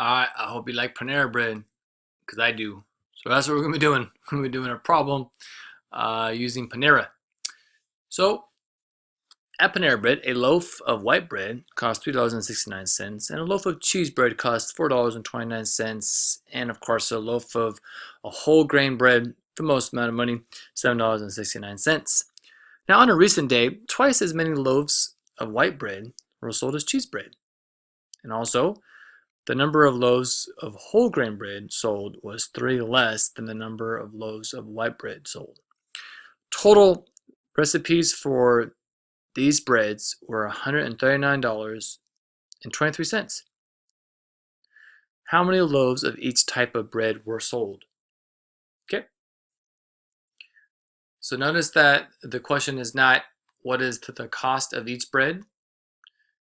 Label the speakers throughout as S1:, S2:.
S1: I hope you like Panera Bread, because I do. So that's what we're going to be doing. We're going to be doing a problem using Panera. So at Panera Bread, a loaf of white bread costs $3.69, and a loaf of cheese bread costs $4.29, and of course, a loaf of a whole grain bread, for most amount of money, $7.69. Now, on a recent day, twice as many loaves of white bread were sold as cheese bread. And also, the number of loaves of whole grain bread sold was 3 less than the number of loaves of white bread sold. Total recipes for these breads were $139.23. How many loaves of each type of bread were sold? Okay, so notice that the question is not what is the cost of each bread,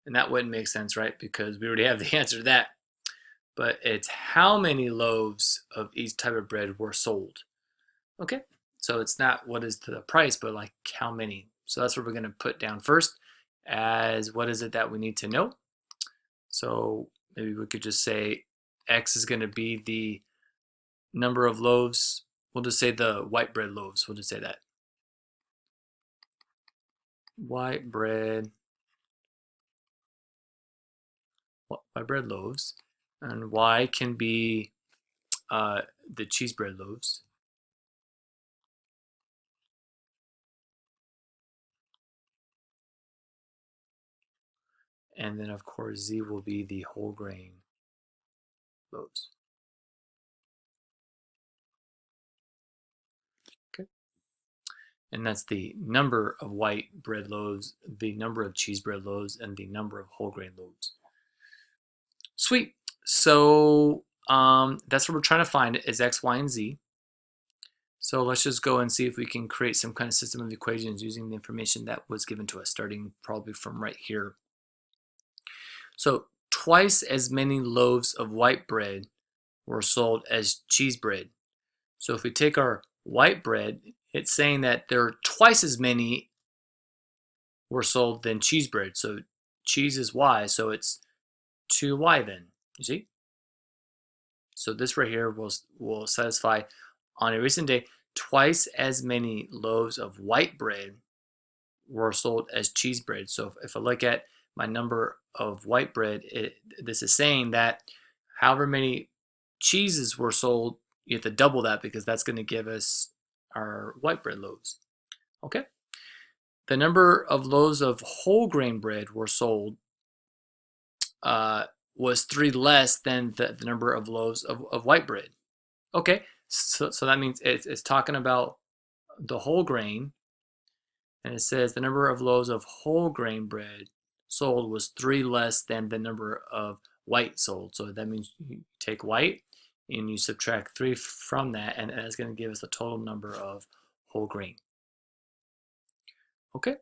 S1: and that wouldn't make sense, right? Because we already have the answer to that. But it's how many loaves of each type of bread were sold. Okay, so it's not what is the price, but like how many. So that's what we're going to put down first as what is it that we need to know. So maybe we could just say X is going to be the number of loaves. We'll just say the white bread loaves. We'll just say that. White bread loaves. And Y can be the cheese bread loaves. And then, of course, Z will be the whole grain loaves. Okay. And that's the number of white bread loaves, the number of cheese bread loaves, and the number of whole grain loaves. Sweet. So that's what we're trying to find is X, Y, and Z. So let's just go and see if we can create some kind of system of equations using the information that was given to us, starting probably from right here. So twice as many loaves of white bread were sold as cheese bread. So if we take our white bread, it's saying that there are twice as many were sold than cheese bread. So cheese is Y, so it's 2Y then, you see? So this right here will satisfy on a recent day, twice as many loaves of white bread were sold as cheese bread. So if I look at my number of white bread, this is saying that however many cheeses were sold, you have to double that because that's going to give us our white bread loaves. Okay. The number of loaves of whole grain bread were sold was 3 less than the number of loaves of white bread. Okay, so that means it's talking about the whole grain, and it says the number of loaves of whole grain bread sold was 3 less than the number of white sold. So that means you take white and you subtract 3 from that, and that's going to give us the total number of whole grain. Okay.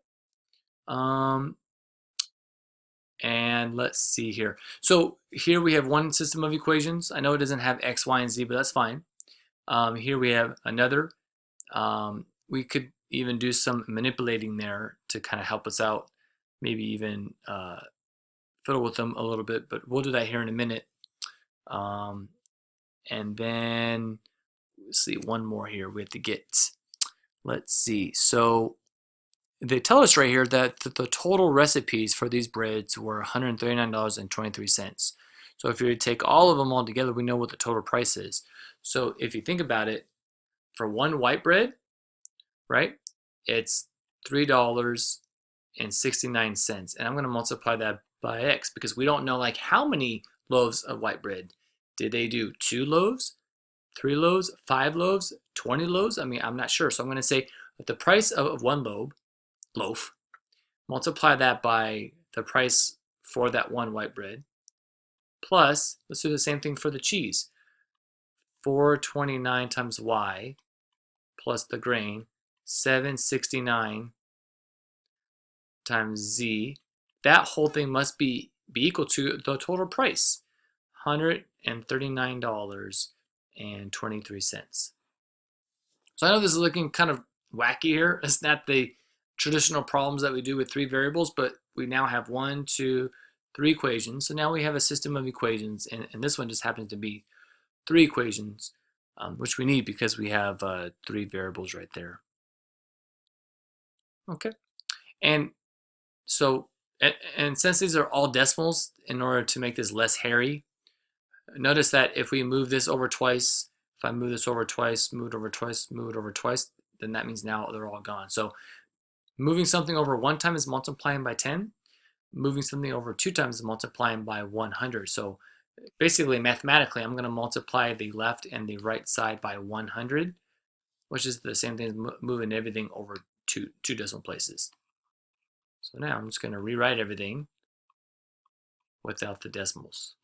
S1: And let's see here. So here we have one system of equations. I know it doesn't have X, Y, and Z, but that's fine. Here we have another. We could even do some manipulating there to kind of help us out, maybe even fiddle with them a little bit, but we'll do that here in a minute. And then let's see, one more here we have to get. Let's see. So they tell us right here that the total recipes for these breads were $139.23. So if you take all of them all together, we know what the total price is. So if you think about it, for one white bread, right, it's $3.69. And I'm going to multiply that by X because we don't know like how many loaves of white bread. Did they do 2 loaves, 3 loaves, 5 loaves, 20 loaves? I mean, I'm not sure. So I'm going to say that the price of one loaf, multiply that by the price for that one white bread, plus, let's do the same thing for the cheese. 429 times Y plus the grain, 769 times Z. That whole thing must be equal to the total price, $139.23. So I know this is looking kind of wacky here. It's not the traditional problems that we do with 3 variables, but we now have 1, 2, 3 equations. So now we have a system of equations, and this one just happens to be 3 equations, which we need because we have 3 variables right there. Okay, and so, and since these are all decimals, in order to make this less hairy, notice that if we move this over twice, if I move this over twice, move it over twice, move it over twice, then that means now they're all gone. So moving something over 1 time is multiplying by 10. Moving something over 2 times is multiplying by 100. So basically, mathematically, I'm going to multiply the left and the right side by 100, which is the same thing as moving everything over two decimal places. So now I'm just going to rewrite everything without the decimals.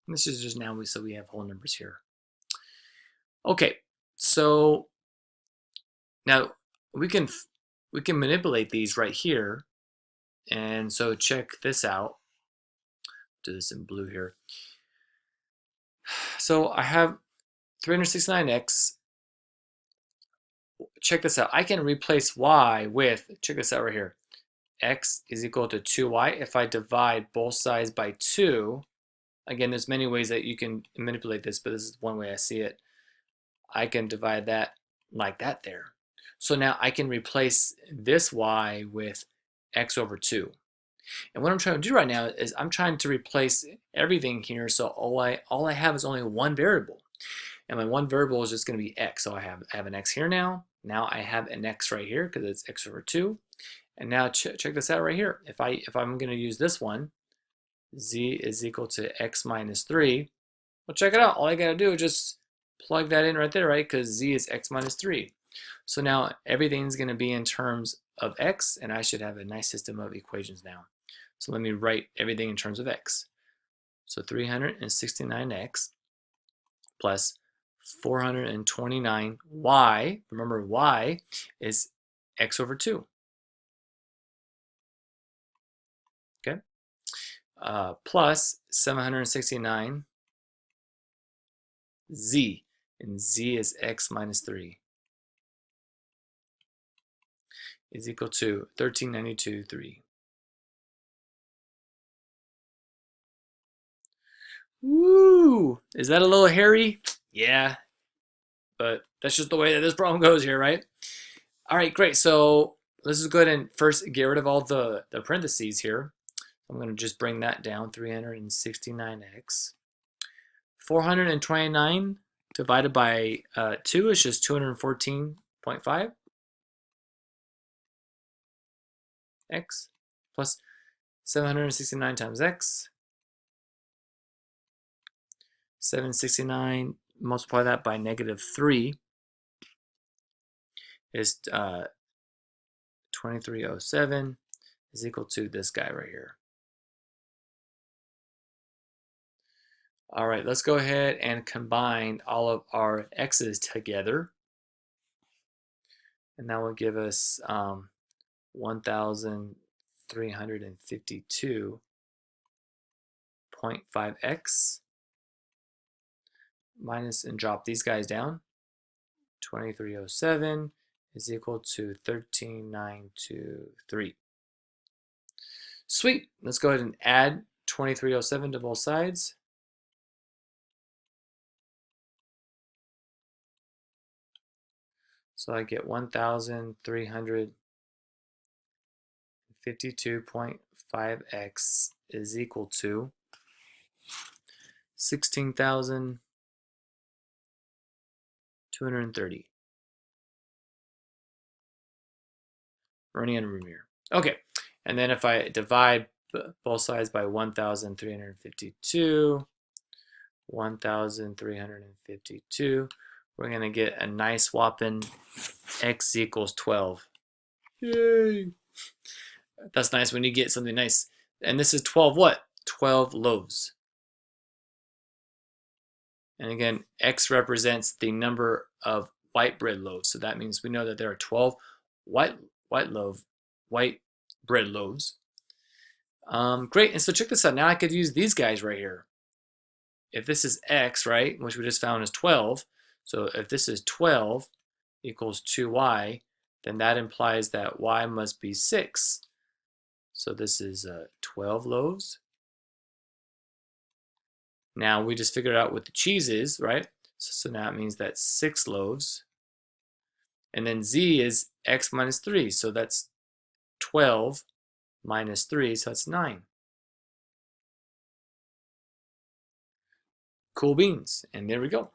S1: And this is just now so we have whole numbers here. Okay, so now we can manipulate these right here, and so check this out. Do this in blue here. So I have 369x. Check this out. I can replace y with, check this out right here. X is equal to 2y. If I divide both sides by 2, again, there's many ways that you can manipulate this, but this is one way I see it. I can divide that like that there. So now I can replace this y with x over 2. And what I'm trying to do right now is I'm trying to replace everything here, so all I have is only one variable. And my one variable is just going to be x. So I have an x here now. Now I have an x right here because it's x over 2. And now check this out right here. If I'm going to use this one, z is equal to x minus 3. Well, check it out. All I got to do is just plug that in right there, right? Because z is x minus 3. So now everything's going to be in terms of x, and I should have a nice system of equations now. So let me write everything in terms of x. So 369x plus 429y, remember y is x over 2. Okay, plus 769z, and z is x minus 3, is equal to 1392.3. Woo! Is that a little hairy? Yeah, but that's just the way that this problem goes here, right? All right, great. So let's just go ahead and first get rid of all the parentheses here. I'm going to just bring that down, 369x. 429 divided by 2 is just 214.5 x plus 769 times x. 769, multiply that by -3 is 2307 is equal to this guy right here. All right, let's go ahead and combine all of our x's together. And that will give us 1352.5x minus, and drop these guys down. 2307 is equal to 13923. Sweet. Let's go ahead and add 2307 to both sides. So I get 1352.5x is equal to 16,230. Running out of room here. Okay, and then if I divide both sides by 1,352, 1,352, we're going to get a nice whopping x equals 12. Yay! That's nice when you get something nice. And this is 12 what? 12 loaves. And again, x represents the number of white bread loaves. So that means we know that there are 12 white bread loaves. Great, and so check this out. Now I could use these guys right here. If this is x, right, which we just found is 12, so if this is 12, equals 2y, then that implies that y must be 6. So this is 12 loaves. Now we just figured out what the cheese is, right? So now it means that 6 loaves. And then z is x minus 3, so that's 12 minus 3, so that's 9. Cool beans. And there we go.